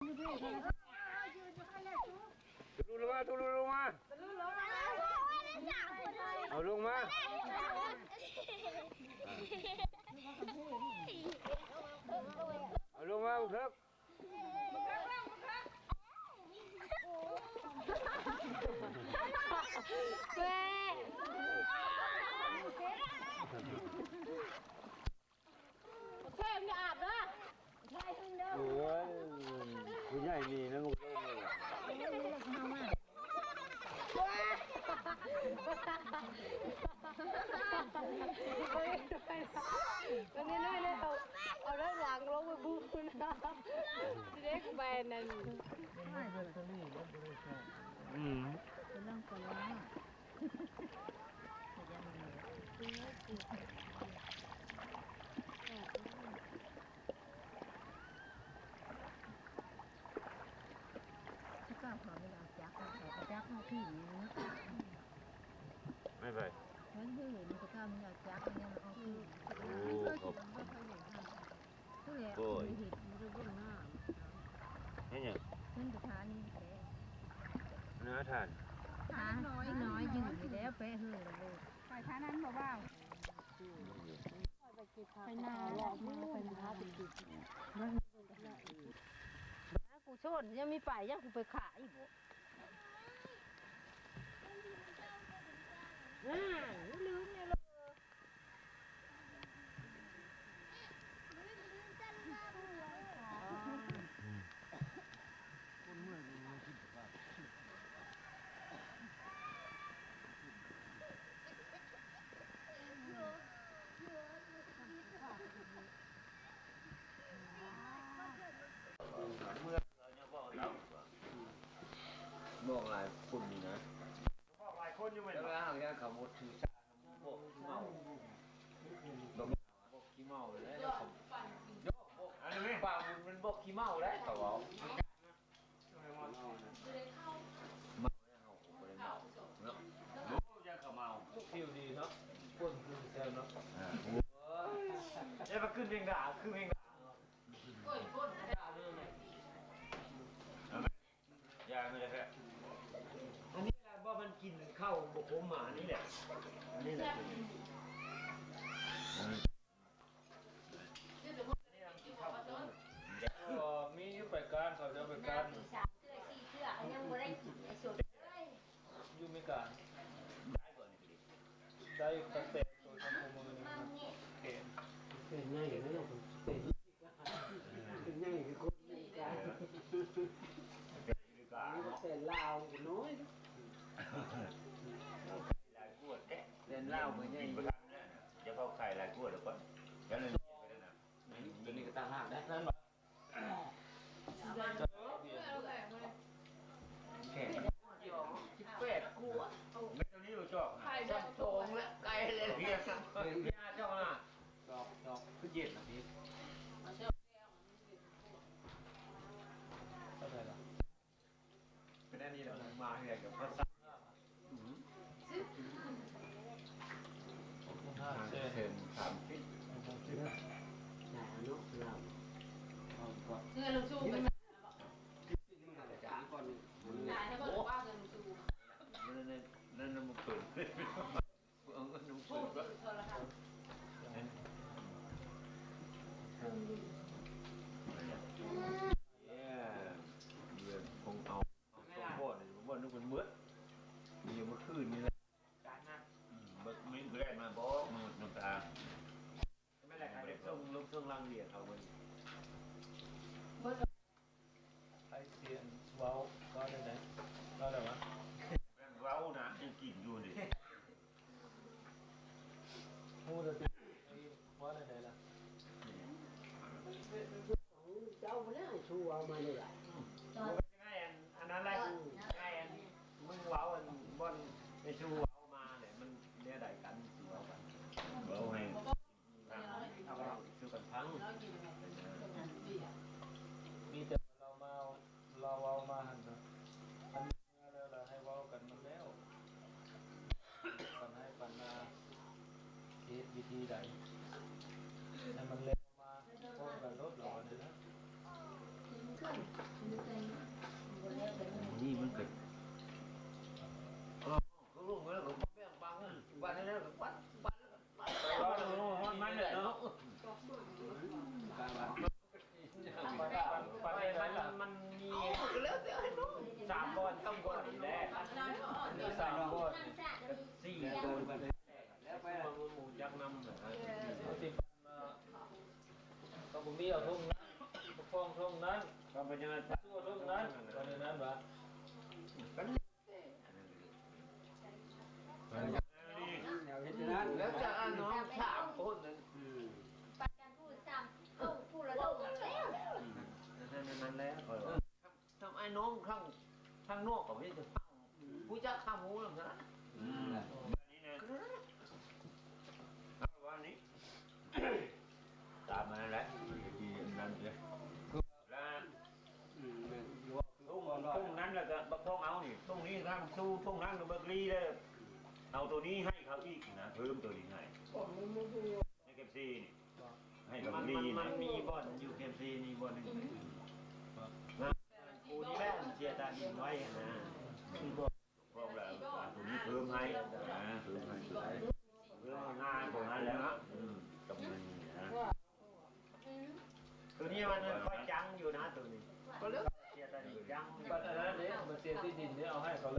ตูลงมาตูลงมาเอาลงมาเอาลงมาครับเว้ยเทมจะอาบเด้อโอ้ยคุณใหญ่มีนะงูเลยวันนี้น้อยเลยเอาด้านหลังลงไปบูนะเด็กแบนนั่นก้าวขาไม่ได้จักเขาจักเขาพี่นะ ไม่ไป เห็นที่เห็นมันก็ก้าวไม่ได้จักเนี่ยมันเอาพี่ โอ้ครับ ผู้ใหญ่เห็นมันจะวุ่นหน้า นี่ยัง ขึ้นกระทานี่แก เนื้อทาน ขาน้อยยืดอยู่แล้วแปะเฮือเลย ไปท่านั้นบอกว่าไปนาหลอกมือไปนาไปกินกูชนยังมีไปยังกูไปขายบ่ลืมเนี่ยเลยบอกหลายคนนี่นะบอกหลายคนอยู่เหมือนกันแล้วอย่างขมุดถือชาบอกขี้เมาบอกขี้เมาเลยแล้วผมบอกอันนี้ปากมันบอกขี้เมาแล้วเขาบอกเมาแล้วเขาไม่ได้เมาเนาะยังเขาเมาฟิวดีเนาะปวดคือแซวเนาะเอ้ยมาขึ้นเพลงด่าขึ้นเพลงด่าโอ้ยปวดด่าเลยยาไม่ได้แค่อันนี้แหละว่ามันกินข้าวบกผมหมานี่แหละอันนี้แหละมีอยู่ไปการเขาจะไปการยังไม่ได้กินไอ้สุด อยู่ไม่การได้ก่อนได้ตั้งแต่ตัวทำมือนี่เป็นง่ายอย่างนั้นผมเป็นง่ายคือคนมีการแต่ลาวน้อยลายกวดแกเล่นลาวเหมือนยังประกันนะจะเข้าไข่ลายกวดหรือเปล่าแล้วนั่นไปแล้วนะตัวนี้ก็ตั้งห้างได้นั่นหรอแข่ง18กูอ่ะไม่ตัวนี้อยู่ชอบไข่ดำโตงและไก่เลยเพี้ยชอบนะชอบคือเย็นนะพี่เข้าใจหรอเป็นอันนี้เรามาเรียนกับภาษาเชิญถามพี่เงินลงชูกันจ่ายก่อนจ่ายให้บอกว่าเงินลงชูนั่นมันเปิดเอาเงินมันเปิดก็คงเอาตัวพ่อเนี่ยว่านึกเป็นเมื่อมีเมื่อคืนนี่แหละเมื่อไม่ได้มาบอกมือน้ำตาไม่ได้การส่งลูกส่งรังเรียนเขาเลยไอเสียนว้าวก็ได้ไหนก็ได้วะว้าวนะยังกินอยู่ดิพูดเลยว่าได้ไหนล่ะเจ้าไม่ได้ชัวร์มาเลยอ่ะง่ายอันนั้นแหละง่ายอันมึงว้าวอันบนไอชูว้าวมาเนี่ยมันเรียกได้กันชูว้าวกันว้าวให้ชูกันพังมีแต่เราว้าวมาหันนะอันนี้แล้วเราให้ว้าวกันมันแล้วปันให้ปันนาเทสวิธีใดให้มันเร็วมาพร้อมกันรถหล่อเลยนะ เอาทุ่งนั้นฟองทุ่งนั้นทำเป็นยังไงตัวทุ่งนั้นตอนนั้นวะแล้วจะอ่านน้องถามคนนั้น ปัดกันพูดซ้ำต้องพูดแล้วต้องแล้ว นั่นแล้วทำไอ้น้องข้างนอกก็ไม่จะฟังผู้จักข้ามหูหรอกนะวันนี้นะวันนี้ตามมาแล้วทีนั้นเลยแล้วทุ่งนั้นแล้วก็บักทองเอานี่ตรงนี้ทางสู้ทุ่งนั้นกับเบอร์ลีเลยเอาตัวนี้ให้เขาอีกนะเพิ่มตัวนี้ให้ให้เก็บซีนี่ให้กับลีมันมีบอลอยู่เก็บซีนี่บอลนึงกูนี่แหละเชียร์ตาดินไว้นะพวกเราตัวนี้เพิ่มให้นะเพิ่มให้เพิ่มงานตรงนั้นแล้วนะตรงนี้นะตัวนี้มันค่อยจังอยู่นะตัวนี้ก็เลือกเชียร์ตาดินจังก็แต่ละเดี๋ยวมันเชียร์ที่ดินเนี่ยเอาให้เขาเลย